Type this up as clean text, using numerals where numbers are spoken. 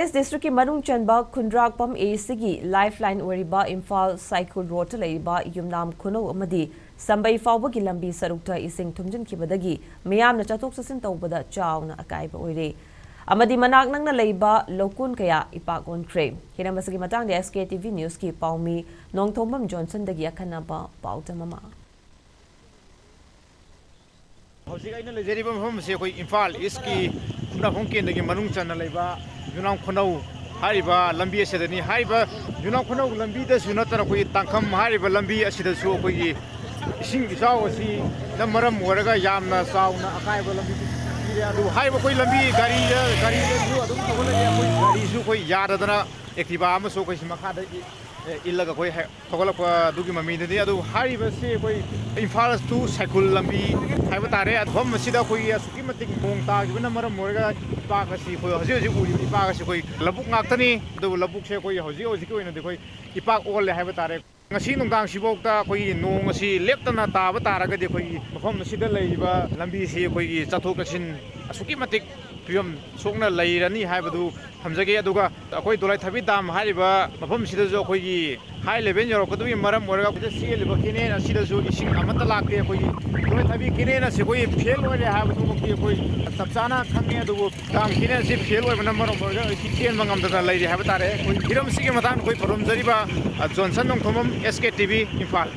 District ki Manung Chanba Khundrakpam ACG Lifeline Oriba Imphal Cycle Road Leiba Yumnam Kuno Amadi Sambai Fawba ki lambi sarukta ising thumjin kibadagi miyamna chatok sasin tawbada chawna akaiba oire amadi manak nangna leiba lokun kaya ipak onkhre hina masagi matang de SKTV News ki paumi Nongthombam Johnson dagi akhanaba pautamama Hojik aina lejeriba mafam se koi Imphal East ki Khundrakpam kendagi Manung Channa leiba Yunam Khunau hariba lambi asidani hariba Yunam Khunau lambi da su natana koi tangkham hariba lambi asida su koi ising isau asi na maram waraga yamna sauna akaiba lambi ire adu hariba koi lambi gari su adu thogala ya koi gari su koi yadadana activa ama so koi simakha da illaga koi thogala pa dugi mami de adu hariba se koi Imphal to cycle lambi haiba tare adhom asida koi asuki matik mong ta gibna maram waraga ipak asi koi hoji uri ipak asi koi labuk ngaktani adu labuk se koi hoji koina de koi ipak ol haiba tare ngasi nungdang sibokta koi nong asi leptana taba taraga de koi mafam asida leiba lambi se koi chathok kasin asuki matik priyam sokna leirani haibadu hamjage aduga akoi dolai thabi dam hariba mafam sida jo koi gi high level yorokadu maram waraga koi sel bakine asida jo ising amata lakte koi dolai thabi kine na se koi fail ore haibadu ko koi tapchana khange adugo dam kine se fail ore na maram waraga iten mangam da leiri haibata re koi hiram sigi matang koi problem jariba Johnson Nongthomam SKTV Imphal